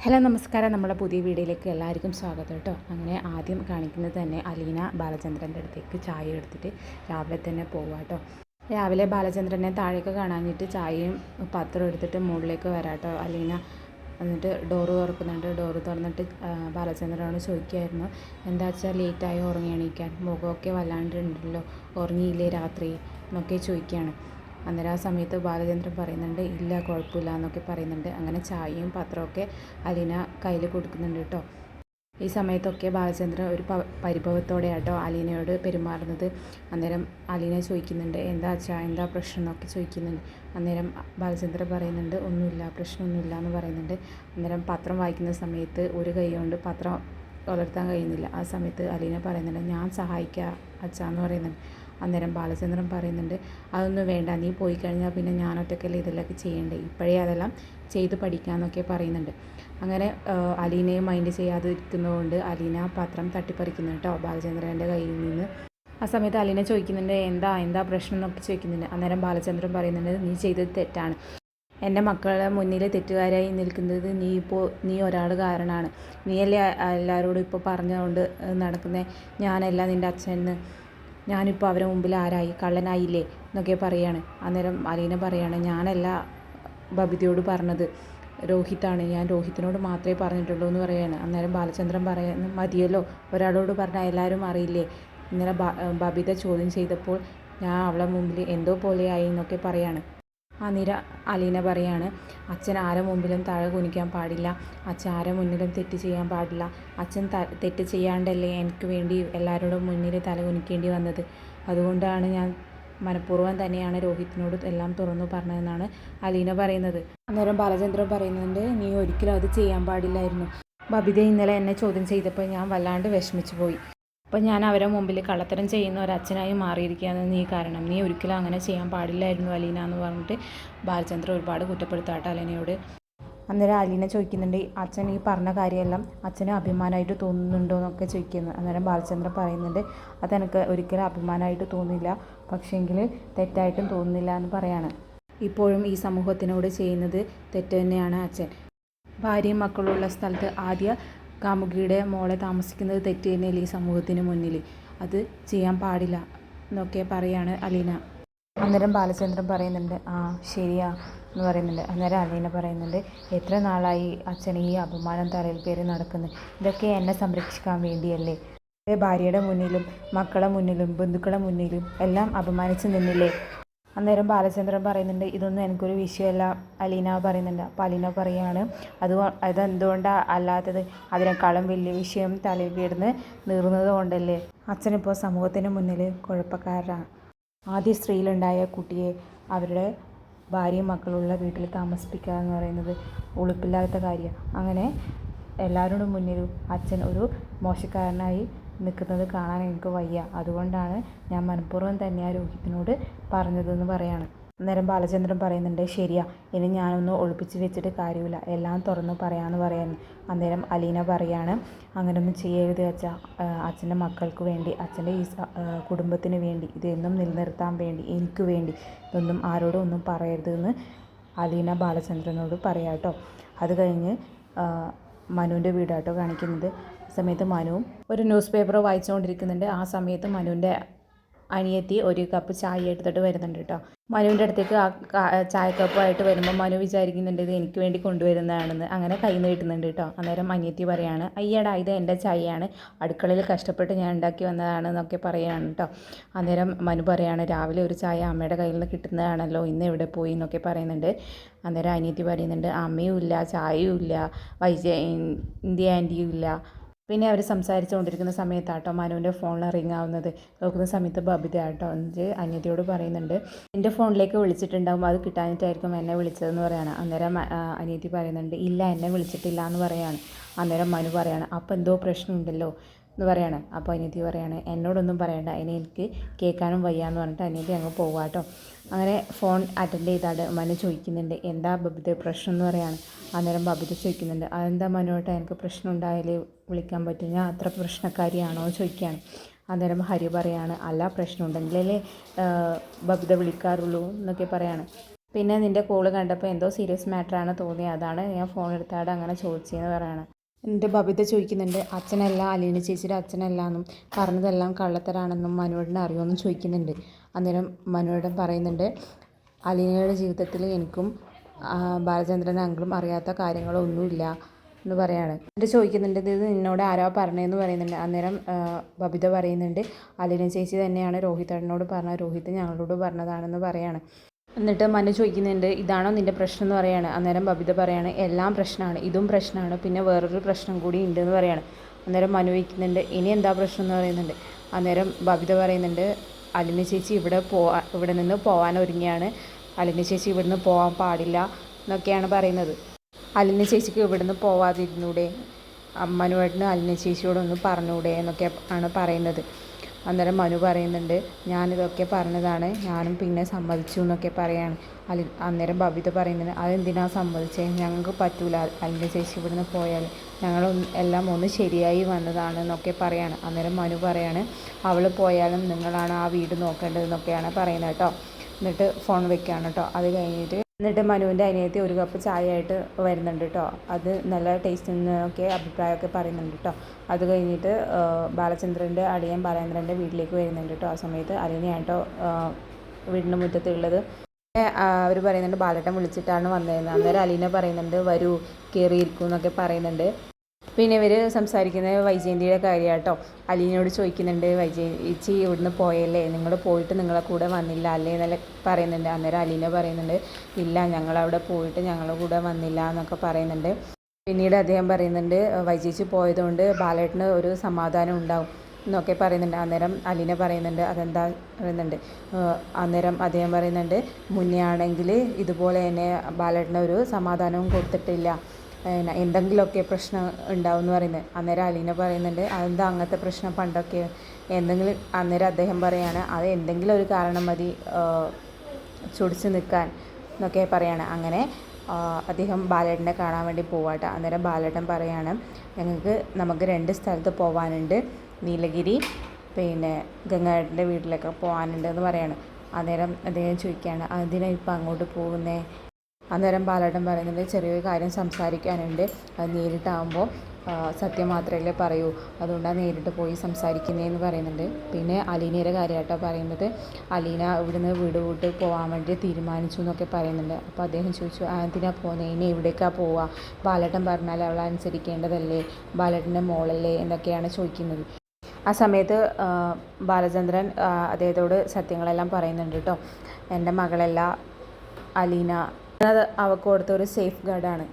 Hello നമസ്കാരം. നമ്മളെ പുതിയ വീഡിയോയിലേക്ക് എല്ലാവർക്കും സ്വാഗതം കേട്ടോ. അങ്ങനെ ആദ്യം കാണിക്കുന്നത് തന്നെ അലീന ബാലചന്ദ്രൻ്റെ അടുത്തേക്ക് ചായ എടുത്തിട്ട് രാവിലെ തന്നെ പോവുക കേട്ടോ. രാവിലെ ബാലചന്ദ്രനെ താഴേക്ക് കാണാഞ്ഞിട്ട് ചായയും പത്രം എടുത്തിട്ട് മുകളിലേക്ക് വരാം കേട്ടോ അലീന. എന്നിട്ട് ഡോറ് തുറക്കുന്നുണ്ട്. ഡോറ് തുറന്നിട്ട് ബാലചന്ദ്രനോട് ചോദിക്കുമായിരുന്നു, എന്താ വെച്ചാൽ ലേറ്റായി ഉറങ്ങി എണീക്കാൻ, മുഖമൊക്കെ വല്ലാണ്ടുണ്ടല്ലോ, ഉറങ്ങിയില്ലേ രാത്രി എന്നൊക്കെ ചോദിക്കുകയാണ്. അന്നേരം ആ സമയത്ത് ബാലചന്ദ്രൻ പറയുന്നുണ്ട്, ഇല്ല കുഴപ്പമില്ല എന്നൊക്കെ പറയുന്നുണ്ട്. അങ്ങനെ ചായയും പത്രമൊക്കെ അലീന കയ്യിൽ കൊടുക്കുന്നുണ്ട് കേട്ടോ. ഈ സമയത്തൊക്കെ ബാലചന്ദ്രൻ ഒരു പരിഭവത്തോടെയാട്ടോ അലീനയോട് പെരുമാറുന്നത്. അന്നേരം അലീന ചോദിക്കുന്നുണ്ട്, എന്താ അച്ഛാ, എന്താ പ്രശ്നം എന്നൊക്കെ ചോദിക്കുന്നുണ്ട്. അന്നേരം ബാലചന്ദ്രൻ പറയുന്നുണ്ട്, ഒന്നുമില്ല, പ്രശ്നമൊന്നുമില്ല എന്ന് പറയുന്നുണ്ട്. അന്നേരം പത്രം വായിക്കുന്ന സമയത്ത് ഒരു കൈ കൊണ്ട് പത്രം ഉലർത്താൻ കഴിയുന്നില്ല. ആ സമയത്ത് അലീന പറയുന്നുണ്ട്, ഞാൻ സഹായിക്കാം അച്ഛാ എന്ന് പറയുന്നുണ്ട്. അന്നേരം ബാലചന്ദ്രൻ പറയുന്നുണ്ട്, അതൊന്നും വേണ്ട, നീ പോയി കഴിഞ്ഞാൽ പിന്നെ ഞാൻ ഒറ്റയ്ക്കല്ലേ ഇതെല്ലാം ചെയ്യേണ്ടേ, ഇപ്പോഴേ അതെല്ലാം ചെയ്ത് പഠിക്കാമെന്നൊക്കെ പറയുന്നുണ്ട്. അങ്ങനെ അലീനയെ മൈൻഡ് ചെയ്യാതെ ഇരിക്കുന്നതുകൊണ്ട് അലീന പത്രം തട്ടിപ്പറിക്കുന്നു കേട്ടോ ബാലചന്ദ്രൻ്റെ കയ്യിൽ നിന്ന്. ആ സമയത്ത് അലീന ചോദിക്കുന്നുണ്ട്, എന്താ പ്രശ്നം എന്നൊക്കെ ചോദിക്കുന്നുണ്ട്. അന്നേരം ബാലചന്ദ്രൻ പറയുന്നുണ്ട്, നീ ചെയ്തത് തെറ്റാണ്, എൻ്റെ മക്കളുടെ മുന്നിൽ തെറ്റുകാരായി നിൽക്കുന്നത് നീ ഒരാൾ കാരണമാണ്, നീയല്ലേ എല്ലാവരോടും ഇപ്പോൾ പറഞ്ഞുകൊണ്ട് നടക്കുന്നത്, ഞാനല്ല നിൻ്റെ അച്ഛന്, ഞാനിപ്പോൾ അവരെ മുമ്പിൽ ആരായി, കള്ളനായില്ലേ എന്നൊക്കെ പറയാണ്. അന്നേരം അലീന പറയാണ്, ഞാനല്ല ബബിതയോട് പറഞ്ഞത്, രോഹിത്താണ്, ഞാൻ രോഹിത്തിനോട് മാത്രമേ പറഞ്ഞിട്ടുള്ളൂ എന്ന് പറയുകയാണ്. അന്നേരം ബാലചന്ദ്രൻ പറയുന്നു, മതിയല്ലോ, ഒരാളോട് പറഞ്ഞാൽ എല്ലാവരും അറിയില്ലേ. ഇന്നലെ ബബിത ചോദ്യം ചെയ്തപ്പോൾ ഞാൻ അവളെ മുമ്പിൽ എന്തോ പോലെയായി എന്നൊക്കെ പറയാണ്. ആ നിര അലീന പറയാണ്, അച്ഛൻ ആരെ മുമ്പിലും തല കുനിക്കാൻ പാടില്ല, അച്ഛൻ ആരെ മുന്നിലും തെറ്റ് ചെയ്യാൻ പാടില്ല, അച്ഛൻ തെറ്റ് ചെയ്യാണ്ടല്ലേ എനിക്ക് വേണ്ടി എല്ലാവരോടും മുന്നിൽ തല കുനിക്കേണ്ടി വന്നത്, അതുകൊണ്ടാണ് ഞാൻ മനഃപൂർവ്വം തന്നെയാണ് രോഹിത്തിനോട് എല്ലാം തുറന്നു പറഞ്ഞതെന്നാണ് അലീന പറയുന്നത്. അന്നേരം ബാലചന്ദ്രൻ പറയുന്നുണ്ട്, നീ ഒരിക്കലും അത് ചെയ്യാൻ പാടില്ലായിരുന്നു, ബബിത ഇന്നലെ എന്നെ ചോദ്യം ചെയ്തപ്പോൾ ഞാൻ വല്ലാണ്ട് വിഷമിച്ചു പോയി, അപ്പം ഞാൻ അവരെ മുമ്പിൽ കള്ളത്തരം ചെയ്യുന്ന ഒരച്ഛനായി മാറിയിരിക്കുകയാണ് നീ കാരണം, നീ ഒരിക്കലും അങ്ങനെ ചെയ്യാൻ പാടില്ലായിരുന്നു അലീന എന്ന് പറഞ്ഞിട്ട് ബാലചന്ദ്രൻ ഒരുപാട് കുറ്റപ്പെടുത്താട്ടോ അലീനയോട്. അന്നേരം അലീന ചോദിക്കുന്നുണ്ട്, അച്ഛൻ ഈ പറഞ്ഞ കാര്യമെല്ലാം അച്ഛന് അഭിമാനമായിട്ട് തോന്നുന്നുണ്ടോ എന്നൊക്കെ ചോദിക്കുന്നത്. അന്നേരം ബാലചന്ദ്രൻ പറയുന്നുണ്ട്, അതെനിക്ക് ഒരിക്കലും അഭിമാനമായിട്ട് തോന്നില്ല, പക്ഷേങ്കിൽ തെറ്റായിട്ടും തോന്നുന്നില്ല എന്ന് പറയാണ്. ഇപ്പോഴും ഈ സമൂഹത്തിനോട് ചെയ്യുന്നത് തെറ്റ് തന്നെയാണ് അച്ഛൻ, ഭാര്യയും മക്കളുള്ള സ്ഥലത്ത് ആദ്യ കാമുകിയുടെ മോളെ താമസിക്കുന്നത് തെറ്റ് തന്നെയല്ലേ ഈ സമൂഹത്തിന് മുന്നിൽ, അത് ചെയ്യാൻ പാടില്ല എന്നൊക്കെ പറയാണ് അലീന. അന്നേരം ബാലചന്ദ്രൻ പറയുന്നുണ്ട്, ആ ശരിയാ എന്ന് പറയുന്നുണ്ട്. അന്നേരം അലീന പറയുന്നുണ്ട്, എത്ര നാളായി അച്ഛൻ ഈ അപമാനം തലയിൽ പേര് നടക്കുന്നത്, ഇതൊക്കെ എന്നെ സംരക്ഷിക്കാൻ വേണ്ടിയല്ലേ, ഭാര്യയുടെ മുന്നിലും മക്കളെ മുന്നിലും ബന്ധുക്കളെ മുന്നിലും എല്ലാം അപമാനിച്ച് നിന്നില്ലേ. അന്നേരം ബാലചന്ദ്രൻ പറയുന്നുണ്ട്, ഇതൊന്നും എനിക്കൊരു വിഷയമല്ല അലീന പറയുന്നുണ്ട്. അപ്പോൾ അലീന പറയുകയാണ്, അതെന്തുകൊണ്ടാണ് അല്ലാത്തത്, അതിനേക്കാളും വലിയ വിഷയം തലയിൽ കിടന്ന് നീറുന്നത് കൊണ്ടല്ലേ, അച്ഛനിപ്പോൾ സമൂഹത്തിന് മുന്നിൽ കുഴപ്പക്കാരനാണ്, ആദ്യ സ്ത്രീയിലുണ്ടായ കുട്ടിയെ അവരുടെ ഭാര്യയും മക്കളുള്ള വീട്ടിൽ താമസിപ്പിക്കുക എന്ന് പറയുന്നത് ഉളുപ്പില്ലാത്ത കാര്യമാണ്, അങ്ങനെ എല്ലാവരുടെ മുന്നിലും അച്ഛൻ ഒരു മോശക്കാരനായി നിൽക്കുന്നത് കാണാൻ എനിക്ക് വയ്യ, അതുകൊണ്ടാണ് ഞാൻ മനഃപൂർവ്വം തന്നെ ആ രോഹിത്തിനോട് പറഞ്ഞതെന്ന് പറയാണ്. അന്നേരം ബാലചന്ദ്രൻ പറയുന്നുണ്ട്, ശരിയാ, ഇനി ഞാനൊന്നും ഒളിപ്പിച്ച് വെച്ചിട്ട് കാര്യമില്ല, എല്ലാം തുറന്ന് പറയാമെന്ന് പറയാൻ. അന്നേരം അലീന പറയാണ്, അങ്ങനെയൊന്നും ചെയ്യരുത് അച്ഛാ, അച്ഛൻ്റെ മക്കൾക്ക് വേണ്ടി, അച്ഛൻ്റെ ഈ കുടുംബത്തിന് വേണ്ടി, ഇതെന്നും നിലനിർത്താൻ വേണ്ടി, എനിക്ക് വേണ്ടി ഇതൊന്നും ആരോടും ഒന്നും പറയരുതെന്ന് അലീന ബാലചന്ദ്രനോട് പറയാം കേട്ടോ. അത് കഴിഞ്ഞ് മനുവിൻ്റെ വീടാട്ടോ കാണിക്കുന്നത്. ആ സമയത്ത് മനുവും ഒരു ന്യൂസ് പേപ്പർ വായിച്ചുകൊണ്ടിരിക്കുന്നുണ്ട്. ആ സമയത്ത് മനുവിൻ്റെ അനിയത്തി ഒരു കപ്പ് ചായ എടുത്തിട്ട് വരുന്നുണ്ട് കേട്ടോ. മനുവിൻ്റെ അടുത്തേക്ക് ആ ചായക്കപ്പുമായിട്ട് വരുമ്പോൾ മനു വിചാരിക്കുന്നുണ്ട് ഇത് എനിക്ക് വേണ്ടി കൊണ്ടുവരുന്നതാണെന്ന്. അങ്ങനെ കൈ നീട്ടുന്നുണ്ട് കേട്ടോ. അന്നേരം അനിയത്തി പറയാണ്, അയ്യടാ ഇത് എൻ്റെ ചായയാണ്, അടുക്കളയിൽ കഷ്ടപ്പെട്ട് ഞാൻ ഉണ്ടാക്കി വന്നതാണ് എന്നൊക്കെ പറയുകയാണ് കേട്ടോ. അന്നേരം മനു പറയാണ്, രാവിലെ ഒരു ചായ അമ്മയുടെ കയ്യിൽ നിന്ന് കിട്ടുന്നതാണല്ലോ, ഇന്ന് എവിടെ പോയി എന്നൊക്കെ പറയുന്നുണ്ട്. അന്നേരം അനിയത്തി പറയുന്നുണ്ട്, അമ്മയും ഇല്ല, ചായയും ഇല്ല, ഇന്ത്യ ആൻറ്റിയും ഇല്ല. പിന്നെ അവർ സംസാരിച്ചുകൊണ്ടിരിക്കുന്ന സമയത്താട്ടോ മനുവിൻ്റെ ഫോണിൽ റിങ് ആവുന്നത്. നോക്കുന്ന സമയത്ത് ബബിത ആട്ടോ എന്നിട്ട് അനിയത്തിയോട് പറയുന്നുണ്ട്, എൻ്റെ ഫോണിലേക്ക് വിളിച്ചിട്ടുണ്ടാകും, അത് കിട്ടാനിട്ടായിരിക്കും എന്നെ വിളിച്ചതെന്ന് പറയാണ്. അന്നേരം അനിയത്തി പറയുന്നുണ്ട്, ഇല്ല എന്നെ വിളിച്ചിട്ടില്ല എന്ന് പറയാണ്. അന്നേരം മനു പറയാണ്, അപ്പോൾ എന്തോ പ്രശ്നമുണ്ടല്ലോ എന്ന് പറയാണ്. അപ്പോൾ അനിയത്തി പറയാണ്, എന്നോടൊന്നും പറയണ്ട, ഇനി എനിക്ക് കേൾക്കാനും വയ്യാന്ന് പറഞ്ഞിട്ട് അനിയത്തി അങ്ങ് പോവാട്ടോ. അങ്ങനെ ഫോൺ അറ്റൻഡ് ചെയ്താണ്ട് മനു ചോദിക്കുന്നുണ്ട്, എന്താ ബബിത പ്രശ്നം എന്ന് പറയാണ്. അന്നേരം ബബിത ചോദിക്കുന്നുണ്ട്, അതെന്താ മനുവേട്ടാ, എനിക്ക് പ്രശ്നം ഉണ്ടായാൽ വിളിക്കാൻ പറ്റും, ഞാൻ അത്ര പ്രശ്നക്കാരിയാണോ ചോദിക്കുകയാണ്. അന്നേരം ഹരി പറയാണ്, അല്ല പ്രശ്നം ഉണ്ടെങ്കിലല്ലേ ബബിത വിളിക്കാറുള്ളൂ എന്നൊക്കെ പറയാണ്. പിന്നെ നിൻ്റെ കോള് കണ്ടപ്പോൾ എന്തോ സീരിയസ് മാറ്ററാണ് തോന്നിയത്, അതാണ് ഞാൻ ഫോൺ എടുത്താടെ അങ്ങനെ ചോദിച്ചതെന്ന് പറയണം. എൻ്റെ ബബിത ചോദിക്കുന്നുണ്ട്, അച്ഛനല്ല അലീന ചേച്ചിയുടെ അച്ഛനല്ല എന്നും പറഞ്ഞതെല്ലാം കള്ളത്തരാണെന്നും മനുവേട്ടന് അറിയുമെന്നും ചോദിക്കുന്നുണ്ട്. അന്നേരം മനുവേട്ടൻ പറയുന്നുണ്ട്, അലീനയുടെ ജീവിതത്തിൽ എനിക്കും ബാലചന്ദ്രൻ അങ്കിളും അറിയാത്ത കാര്യങ്ങളൊന്നുമില്ല എന്ന് പറയാണ്. എന്നിട്ട് ചോദിക്കുന്നുണ്ട്, ഇത് നിന്നോട് ആരോ പറഞ്ഞതെന്ന് പറയുന്നുണ്ട്. അന്നേരം ബബിത പറയുന്നുണ്ട്, അലീന ചേച്ചി തന്നെയാണ് രോഹിതേട്ടനോട് പറഞ്ഞത്, രോഹിത് ഞങ്ങളോട് പറഞ്ഞതാണെന്ന് പറയാണ്. എന്നിട്ട് മനു ചോദിക്കുന്നുണ്ട്, ഇതാണോ നിൻ്റെ പ്രശ്നം എന്ന് പറയാണ്. അന്നേരം ബബിത പറയാണ്, എല്ലാം പ്രശ്നമാണ്, ഇതും പ്രശ്നമാണ്, പിന്നെ വേറൊരു പ്രശ്നം കൂടി ഉണ്ട് എന്ന് പറയാണ്. അന്നേരം മനു വയ്ക്കുന്നുണ്ട്, ഇനി എന്താ പ്രശ്നം എന്ന് പറയുന്നുണ്ട്. അന്നേരം ബബിത പറയുന്നുണ്ട്, അലീന ചേച്ചി ഇവിടെ നിന്ന് പോകാൻ ഒരുങ്ങിയാണ്, അലീന ചേച്ചി ഇവിടുന്ന് പോകാൻ പാടില്ല എന്നൊക്കെയാണ് പറയുന്നത്. അലീന ചേച്ചിക്ക് ഇവിടുന്ന് പോവാതിരുന്നൂടെ, മനുവേട്ടന് അലീന ചേച്ചിയോടൊന്ന് പറഞ്ഞൂടെ എന്നൊക്കെ ആണ് പറയുന്നത്. അന്നേരം മനു പറയുന്നുണ്ട്, ഞാനിതൊക്കെ പറഞ്ഞതാണ്, ഞാനും പിന്നെ സമ്മതിച്ചു എന്നൊക്കെ പറയാണ്. അന്നേരം ബബിത പറയുന്നുണ്ട്, അതെന്തിനാണ് സമ്മതിച്ചത്, ഞങ്ങൾക്ക് പറ്റൂല, അലീന ചേച്ചി ഇവിടുന്ന് പോയാൽ ഞങ്ങൾ എല്ലാം ഒന്ന് ശരിയായി വന്നതാണ് എന്നൊക്കെ പറയാണ്. അന്നേരം മനു പറയാണ്, അവൾ പോയാലും നിങ്ങളാണ് ആ വീട് നോക്കേണ്ടതെന്നൊക്കെയാണ് പറയുന്നത് കേട്ടോ. എന്നിട്ട് ഫോൺ വെക്കുകയാണ് കേട്ടോ. അത് കഴിഞ്ഞിട്ട് മനുവിൻ്റെ അനിയത്തി ഒരു കപ്പ് ചായ ആയിട്ട് വരുന്നുണ്ട് കേട്ടോ. അത് നല്ല ടേസ്റ്റ് എന്നൊക്കെ അഭിപ്രായമൊക്കെ പറയുന്നുണ്ട് കേട്ടോ. അത് കഴിഞ്ഞിട്ട് ബാലചന്ദ്രൻ്റെ അളിയൻ ബാലേന്ദ്രൻ്റെ വീട്ടിലേക്ക് വരുന്നുണ്ട് കേട്ടോ. ആ സമയത്ത് അലീനയാണ് കേട്ടോ വീടിൻ്റെ മുറ്റത്തുള്ളത്. അവർ പറയുന്നുണ്ട്, ബാലേട്ടൻ വിളിച്ചിട്ടാണ് വന്നതെന്ന്. അന്നേരം അലീന പറയുന്നുണ്ട്, വരൂ കയറിയിരിക്കും എന്നൊക്കെ പറയുന്നുണ്ട്. പിന്നെ ഇവർ സംസാരിക്കുന്നത് വൈജയന്തിയുടെ കാര്യമാണ് കേട്ടോ. അലീനയോട് ചോദിക്കുന്നുണ്ട്, വൈജയന്തി ഇവിടുന്ന് പോയല്ലേ, നിങ്ങൾ പോയിട്ട് നിങ്ങളെ കൂടെ വന്നില്ല അല്ലേ എന്നല്ല പറയുന്നുണ്ട്. അന്നേരം അലീന പറയുന്നുണ്ട്, ഇല്ല ഞങ്ങളവിടെ പോയിട്ട് ഞങ്ങളുടെ കൂടെ വന്നില്ല എന്നൊക്കെ പറയുന്നുണ്ട്. പിന്നീട് അദ്ദേഹം പറയുന്നുണ്ട്, വൈജയന്തി പോയതുകൊണ്ട് ബാലേട്ടന് ഒരു സമാധാനം ഉണ്ടാവും എന്നൊക്കെ പറയുന്നുണ്ട്. അന്നേരം അലീന പറയുന്നുണ്ട്, അതെന്താ പറയുന്നുണ്ട്. അന്നേരം അദ്ദേഹം പറയുന്നുണ്ട്, മുന്നേ ആണെങ്കിൽ ഇതുപോലെ തന്നെ ബാലേട്ടന് ഒരു സമാധാനവും കൊടുത്തിട്ടില്ല, എന്തെങ്കിലുമൊക്കെ പ്രശ്നം ഉണ്ടാവും എന്ന് പറയുന്നത്. അന്നേരം അലീന പറയുന്നുണ്ട്, അതെന്താ അങ്ങനത്തെ പ്രശ്നം പണ്ടൊക്കെ എന്തെങ്കിലും. അന്നേരം അദ്ദേഹം പറയാണ്, അത് എന്തെങ്കിലും ഒരു കാരണം മതി ചൊടിച്ച് നിൽക്കാൻ എന്നൊക്കെ പറയാണ്. അങ്ങനെ അദ്ദേഹം ബാലേട്ടനെ കാണാൻ വേണ്ടി പോവാട്ടെ. അന്നേരം ബാലേട്ടൻ പറയാണ്, നമുക്ക് 2 സ്ഥലത്ത് പോകാനുണ്ട്, നീലഗിരി പിന്നെ ഗംഗാട്ടൻ്റെ വീട്ടിലൊക്കെ പോകാനുണ്ട് എന്ന് പറയാണ്. അന്നേരം അദ്ദേഹം ചോദിക്കുകയാണ്, അതിനാണ് ഇപ്പം അങ്ങോട്ട് പോകുന്നേ. അന്നേരം ബാലേട്ടൻ പറയുന്നുണ്ട്, ചെറിയൊരു കാര്യം സംസാരിക്കാനുണ്ട്, അത് നേരിട്ടാകുമ്പോൾ സത്യം മാത്രമല്ലേ പറയൂ, അതുകൊണ്ടാണ് നേരിട്ട് പോയി സംസാരിക്കുന്നതെന്ന് പറയുന്നുണ്ട്. പിന്നെ അലീനയുടെ കാര്യമായിട്ടോ പറയുന്നത്, അലീന ഇവിടുന്ന് വീട് വിട്ട് പോകാൻ വേണ്ടി തീരുമാനിച്ചു എന്നൊക്കെ പറയുന്നുണ്ട്. അപ്പോൾ അദ്ദേഹം ചോദിച്ചു, എന്തിനാണ് പോകുന്നത്, ഇനി എവിടേക്കാണ് പോവുക, ബാലേട്ടൻ പറഞ്ഞാൽ അവൾ അനുസരിക്കേണ്ടതല്ലേ, ബാലേട്ടൻ്റെ മോളല്ലേ എന്നൊക്കെയാണ് ചോദിക്കുന്നത്. ആ സമയത്ത് ബാലചന്ദ്രൻ അദ്ദേഹത്തോട് സത്യങ്ങളെല്ലാം പറയുന്നുണ്ട് കേട്ടോ. എൻ്റെ മകളല്ല അലീന, അത് അവൾക്ക് കൊടുത്ത ഒരു സേഫ് ഗാർഡാണ്.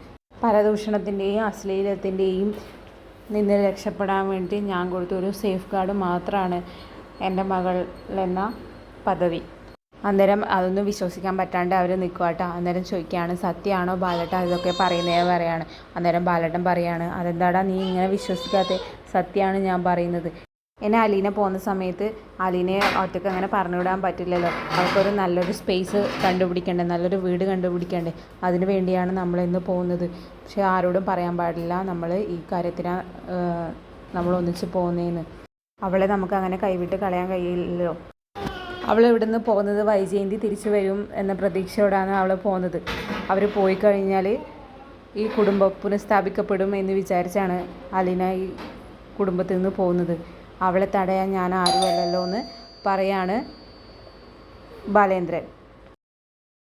പരദൂഷണത്തിൻ്റെയും അശ്ലീലത്തിൻ്റെയും നിന്ന് രക്ഷപ്പെടാൻ വേണ്ടി ഞാൻ കൊടുത്ത ഒരു സേഫ് ഗാർഡ് മാത്രമാണ് എൻ്റെ മകൾ എന്ന പദവി. അന്നേരം അതൊന്നും വിശ്വസിക്കാൻ പറ്റാണ്ട് അവർ നിൽക്കുക കേട്ടോ. അന്നേരം ചോദിക്കുകയാണ്, സത്യമാണോ ബാലേട്ടൻ ഇതൊക്കെ പറയുന്നത് പറയാണ്. അന്നേരം ബാലേട്ടൻ പറയാണ്, അതെന്താടാ നീ ഇങ്ങനെ വിശ്വസിക്കാത്ത, സത്യമാണ് ഞാൻ പറയുന്നത്. എന്നെ അലീന പോകുന്ന സമയത്ത് അലീനയെ ഒറ്റയ്ക്ക് അങ്ങനെ പറഞ്ഞുവിടാൻ പറ്റില്ലല്ലോ, അവൾക്കൊരു നല്ലൊരു സ്പേസ് കണ്ടുപിടിക്കണ്ടേ, നല്ലൊരു വീട് കണ്ടുപിടിക്കണ്ടേ, അതിന് വേണ്ടിയാണ് നമ്മളിന്ന് പോകുന്നത്. പക്ഷേ ആരോടും പറയാൻ പാടില്ല നമ്മൾ ഈ കാര്യത്തിനാണ് നമ്മൾ ഒന്നിച്ച് പോകുന്നതെന്ന്. അവളെ നമുക്ക് അങ്ങനെ കൈവിട്ട് കളയാൻ കഴിയില്ലല്ലോ. അവൾ ഇവിടുന്ന് പോകുന്നത് വൈജയന്തി തിരിച്ചു വരും എന്ന പ്രതീക്ഷയോടാണ് അവൾ പോകുന്നത്. അവർ പോയി കഴിഞ്ഞാൽ ഈ കുടുംബം പുനഃസ്ഥാപിക്കപ്പെടും എന്ന് വിചാരിച്ചാണ് അലീന ഈ കുടുംബത്തിൽ നിന്ന് പോകുന്നത്. അവളെ തടയാൻ ഞാൻ ആരുമല്ലല്ലോ എന്ന് പറയാണ് ബാലേന്ദ്രൻ.